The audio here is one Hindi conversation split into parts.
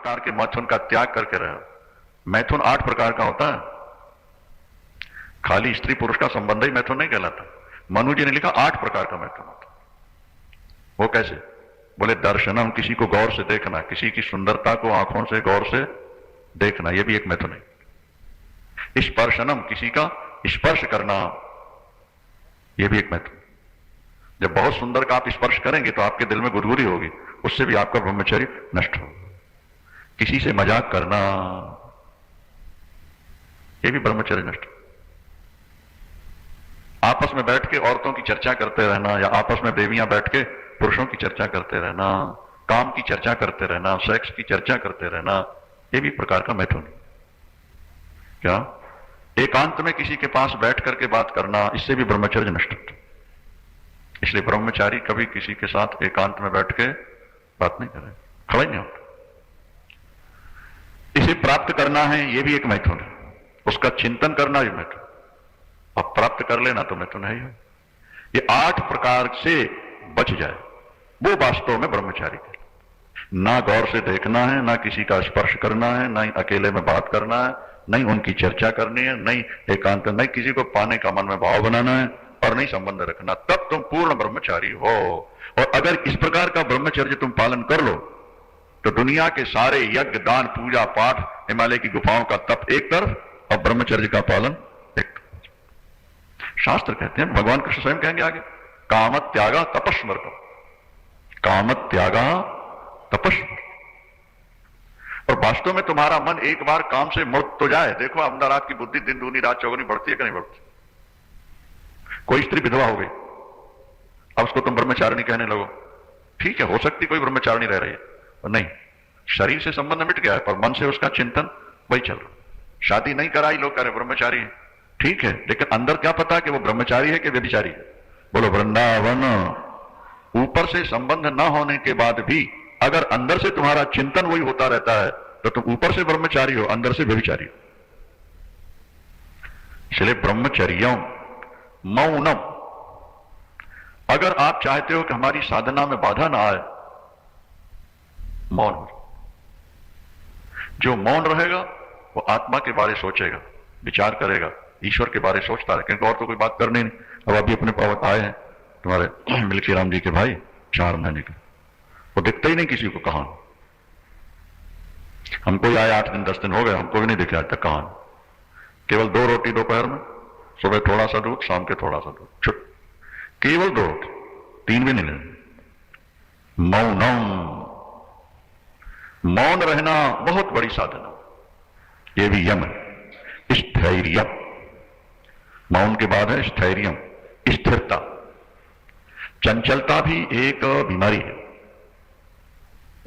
प्रकार के मैथुन का त्याग करके रहो। मैथुन 8 प्रकार का होता है, खाली स्त्री पुरुष का संबंध ही मैथुन नहीं कहलाता। मनु जी ने लिखा 8 प्रकार का मैथुन होता। वो कैसे? बोले दर्शनम, किसी को गौर से देखना, किसी की सुंदरता को आंखों से गौर से देखना, यह भी एक मैथुन है। स्पर्शनम, किसी का स्पर्श करना, यह भी एक मैथुन। जब बहुत सुंदर का आप स्पर्श करेंगे तो आपके दिल में गुदगुदी होगी, उससे भी आपका ब्रह्मचर्य नष्ट होगा। किसी से मजाक करना, यह भी ब्रह्मचर्य नष्ट। आपस में बैठ के औरतों की चर्चा करते रहना, या आपस में देवियां बैठ के पुरुषों की चर्चा करते रहना, काम की चर्चा करते रहना, सेक्स की चर्चा करते रहना, यह भी प्रकार का मैथुन। क्या? एकांत में किसी के पास बैठ करके बात करना, इससे भी ब्रह्मचर्य नष्ट होता। इसलिए ब्रह्मचारी कभी किसी के साथ एकांत में बैठ के बात नहीं करे, खड़ा ही नहीं होता। इसे प्राप्त करना है, यह भी एक मैथुन है। उसका चिंतन करना भी मैथुन। अब प्राप्त कर लेना तो मैथुन है ही है। ये 8 प्रकार से बच जाए, वो वास्तव में ब्रह्मचारी है। ना गौर से देखना है, ना किसी का स्पर्श करना है, ना ही अकेले में बात करना है, नहीं उनकी चर्चा करनी है, नहीं एकांत, नहीं किसी को पाने का मन में भाव बनाना है, और नहीं संबंध रखना। तब तुम पूर्ण ब्रह्मचारी हो। और अगर इस प्रकार का ब्रह्मचर्य तुम पालन कर लो तो दुनिया के सारे यज्ञ, दान, पूजा पाठ, हिमालय की गुफाओं का तप एक तरफ और ब्रह्मचर्य का पालन एक तरफ। शास्त्र कहते हैं, भगवान कृष्ण स्वयं कहेंगे आगे, काम त्यागा तपस्मृतम, काम त्यागा तपस्मृतम। और वास्तव में तुम्हारा मन एक बार काम से मुक्त तो जाए। देखो अंदर आपकी बुद्धि दिन दूनी रात चौगुनी बढ़ती है कि नहीं बढ़ती? कोई स्त्री विधवा हो गई, अब उसको तुम ब्रह्मचारिणी कहने लगो, ठीक है, हो सकती कोई ब्रह्मचारिणी रह रही है, और नहीं, शरीर से संबंध मिट गया है पर मन से उसका चिंतन वही चल रहा। शादी नहीं कराई, लोग कह रहे ब्रह्मचारी है, ठीक है, लेकिन अंदर क्या पता कि वो ब्रह्मचारी है कि व्यभिचारी है? बोलो वृंदावन। ऊपर से संबंध न होने के बाद भी अगर अंदर से तुम्हारा चिंतन वही होता रहता है तो तुम ऊपर से ब्रह्मचारी हो, अंदर से व्यभिचारी हो। इसलिए ब्रह्मचर्यम मौनम। अगर आप चाहते हो कि हमारी साधना में बाधा ना आए, मौन हो। जो मौन रहेगा वो आत्मा के बारे सोचेगा, विचार करेगा, ईश्वर के बारे सोचता है, क्योंकि और तो कोई बात करनी नहीं। अब अभी अपने पावत आए हैं तुम्हारे मिल्की राम जी के भाई 4 महीने के, वो दिखते ही नहीं किसी को। कहां? हमको ही आए 8 दिन 10 दिन हो गए, हमको भी नहीं दिखे आज तक। कहां? केवल 2 रोटी दोपहर में, सुबह थोड़ा सा दूध, शाम के थोड़ा सा दूध, छुट। केवल 2 रोटी, 3 भी नहीं लेने। मौनम, मौन रहना बहुत बड़ी साधना, यह भी यम है। स्थैर्य, मौन के बाद है स्थैर्यम, स्थिरता। चंचलता भी एक बीमारी है।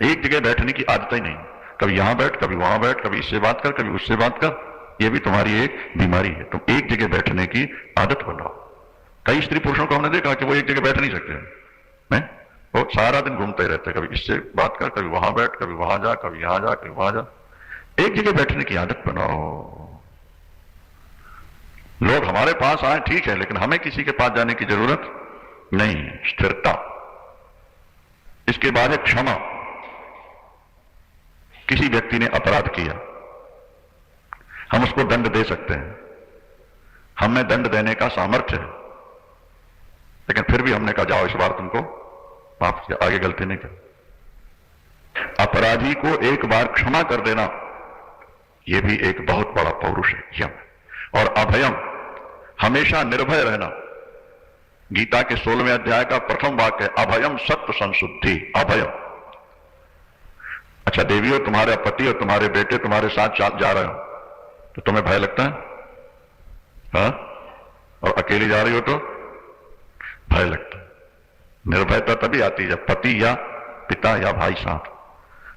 एक जगह बैठने की आदत ही नहीं, कभी यहां बैठ, कभी वहां बैठ, कभी इससे बात कर, कभी उससे बात कर, यह भी तुम्हारी एक बीमारी है। तुम एक जगह बैठने की आदत बनाओ। कई स्त्री पुरुषों को हमने देखा कि वो एक जगह बैठ नहीं सकते हैं, वो सारा दिन घूमते रहते, कभी इससे बात कर, कभी वहां बैठ, कभी वहां जा, कभी यहां जा, कभी वहां जा। एक जगह बैठने की आदत बनाओ। लोग हमारे पास आए ठीक है, लेकिन हमें किसी के पास जाने की जरूरत नहीं है। स्थिरता। इसके बाद है क्षमा। किसी व्यक्ति ने अपराध किया, हम उसको दंड दे सकते हैं, हमें दंड देने का सामर्थ्य है, लेकिन फिर भी हमने कहा जाओ इस बार तुमको माफ किया, आगे गलती नहीं कर। अपराधी को एक बार क्षमा कर देना, यह भी एक बहुत बड़ा पौरुष है, यम। और अभयम, हमेशा निर्भय रहना। गीता के 16वें अध्याय का प्रथम वाक्य है, अभयम सत्व संशुद्धि। अभयम। अच्छा देवी हो, तुम्हारे पति और तुम्हारे बेटे तुम्हारे साथ जा रहे हो तो तुम्हें भय लगता है? हाँ? और अकेली जा रही हो तो भय लगता है। निर्भयता तभी आती है जब पति या पिता या भाई साथ।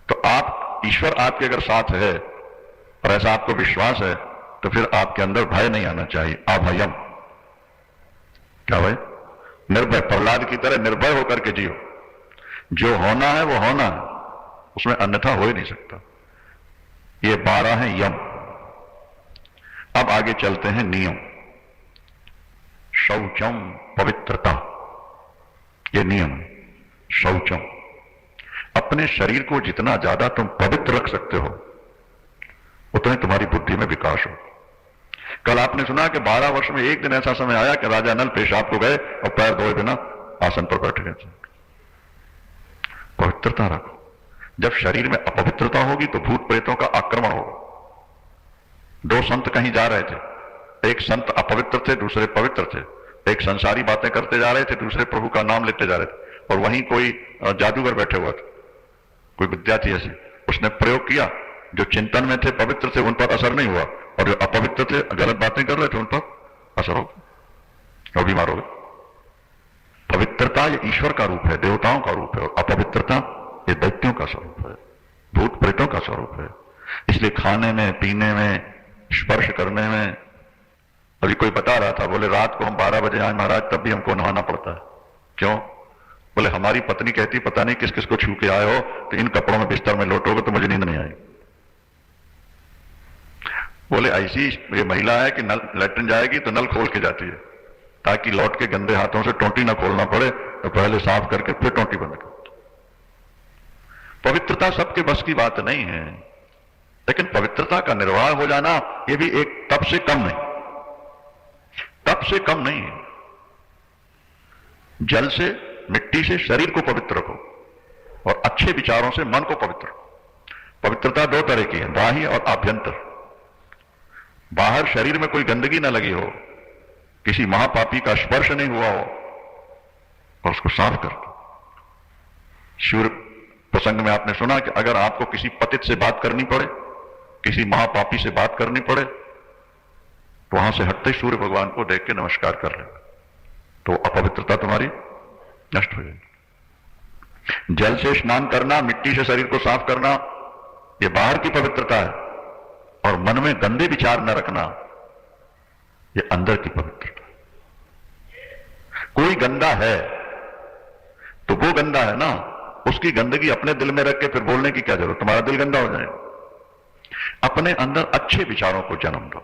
तो आप, ईश्वर आपके अगर साथ है और ऐसा आपको विश्वास है तो फिर आपके अंदर भय नहीं आना चाहिए। अभयम, क्या भाई? निर्भय, प्रहलाद की तरह निर्भय होकर के जियो। जो होना है वो होना है, उसमें अन्यथा हो ही नहीं सकता। ये 12 है यम। अब आगे चलते हैं नियम। शौचम, पवित्रता, ये नियम है। शौचम। अब अपने शरीर को जितना ज्यादा तुम पवित्र रख सकते हो उतने तुम्हारी बुद्धि में विकास हो। कल आपने सुना कि 12 वर्ष में एक दिन ऐसा समय आया कि राजा नल पेशाब को गए और पैर धोए बिना आसन पर बैठ गए। पवित्रता रखो। जब शरीर में अपवित्रता होगी तो भूत प्रेतों का आक्रमण होगा। 2 संत कहीं जा रहे थे, एक संत अपवित्र थे, दूसरे पवित्र थे। एक संसारी बातें करते जा रहे थे, दूसरे प्रभु का नाम लेते जा रहे थे। और वहीं कोई जादूगर बैठे हुआ था, कोई विद्यार्थी ऐसे, उसने प्रयोग किया। जो चिंतन में थे, पवित्र थे, उन पर असर नहीं हुआ, और जो अपवित्र थे, गलत बातें कर रहे थे, उन पर असर हो गया और बीमार हो गए। पवित्रता ये ईश्वर का रूप है, देवताओं का रूप है, और अपवित्रता ये दैत्यों का स्वरूप है, भूत प्रेतों का स्वरूप है। इसलिए खाने में, पीने में, स्पर्श करने में, अभी कोई बता रहा था, बोले रात को हम 12 बजे आए महाराज, तब भी हमको नहाना पड़ता है। क्यों? बोले हमारी पत्नी कहती पता नहीं किस किस को छू के आए हो, तो इन कपड़ों में बिस्तर में लौटोगे तो मुझे नींद नहीं आई। बोले ऐसी ये महिला है कि नल लैट्रिन जाएगी तो नल खोल के जाती है, ताकि लौट के गंदे हाथों से टोंटी ना खोलना पड़े, तो पहले साफ करके फिर टोंटी बंद कर। पवित्रता सबके बस की बात नहीं है, लेकिन पवित्रता का निर्वाह हो जाना यह भी एक तप से कम नहीं, तप से कम नहीं है। जल से, मिट्टी से शरीर को पवित्र रखो और अच्छे विचारों से मन को पवित्र रखो। पवित्रता 2 तरह की है, बाह्य और आभ्यंतर। बाहर शरीर में कोई गंदगी ना लगी हो, किसी महापापी का स्पर्श नहीं हुआ हो, और उसको साफ कर दो। सूर्य प्रसंग में आपने सुना कि अगर आपको किसी पतित से बात करनी पड़े, किसी महापापी से बात करनी पड़े, तो वहां से हटते सूर्य भगवान को देख के नमस्कार कर रहे, तो अपवित्रता तुम्हारी नष्ट हो जाएगी। जल से स्नान करना, मिट्टी से शरीर को साफ करना, यह बाहर की पवित्रता है, और मन में गंदे विचार न रखना, यह अंदर की पवित्रता है। कोई गंदा है तो वो गंदा है ना, उसकी गंदगी अपने दिल में रख के फिर बोलने की क्या जरूरत, तुम्हारा दिल गंदा हो जाए। अपने अंदर अच्छे विचारों को जन्म दो।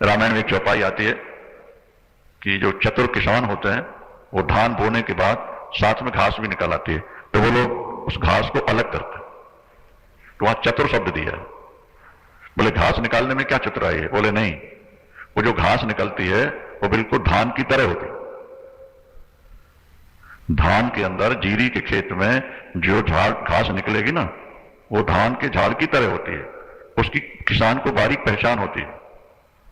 रामायण में एक चौपाई आती है कि जो चतुर किसान होते हैं वो धान बोने के बाद साथ में घास भी निकाल आती है, तो वो लोग उस घास को अलग करते हैं, तो वहां चतुर शब्द दिया है। बोले घास निकालने में क्या चतुराई है? बोले नहीं, वो जो घास निकलती है वो बिल्कुल धान की तरह होती है। धान के अंदर, जीरी के खेत में जो झाड़ घास निकलेगी ना, वो धान के झाड़ की तरह होती है। उसकी किसान को बारीक पहचान होती है।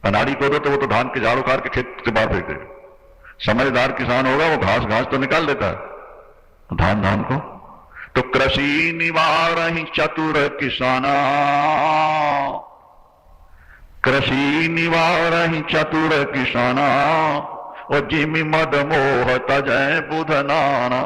अनाड़ी को दो तो वो तो धान के झाड़ उखाड़ के खेत से बाहर फेंक देगा। समझदार किसान होगा, वो घास घास तो निकाल देता है, धान धान को। तो कृषि निवारहि चतुर किसाना, कृषि निवारहि चतुर किसाना, और जिमि मद मोह तजय बुध नाना।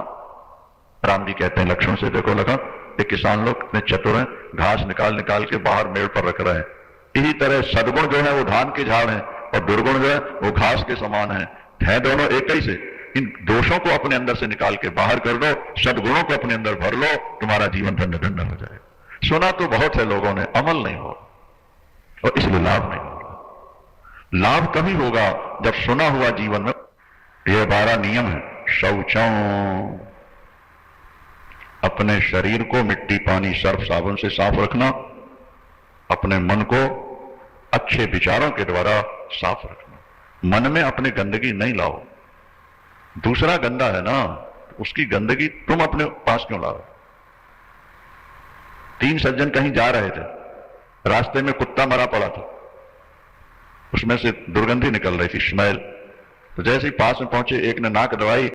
राम जी कहते हैं लक्ष्मण से, देखो लखन, ये किसान लोग इतने चतुर हैं, घास निकाल निकाल के बाहर मेड़ पर रख रहे हैं। इसी तरह सद्गुण जो है वो धान के झाड़ हैं, और दुर्गुण जो है वो घास के समान है दोनों एक ही से। इन दोषों को अपने अंदर से निकाल के बाहर कर दो, सद्गुणों को अपने अंदर भर लो, तुम्हारा जीवन धन्य धन्य हो जाएगा। सुना तो बहुत है लोगों ने, अमल नहीं हो, और इसलिए लाभ नहीं होगा। लाभ तभी होगा जब सुना हुआ जीवन में ये 12 नियम है। शौचम, अपने शरीर को मिट्टी, पानी, सर्फ, साबुन से साफ रखना, अपने मन को अच्छे विचारों के द्वारा साफ रखना। मन में अपने गंदगी नहीं लाओ। दूसरा गंदा है ना, उसकी गंदगी तुम अपने पास क्यों लाओ? 3 सज्जन कहीं जा रहे थे, रास्ते में कुत्ता मरा पड़ा था, उसमें से दुर्गंधी निकल रही थी, स्मेल। तो जैसे ही पास में पहुंचे, एक ने नाक दबाई,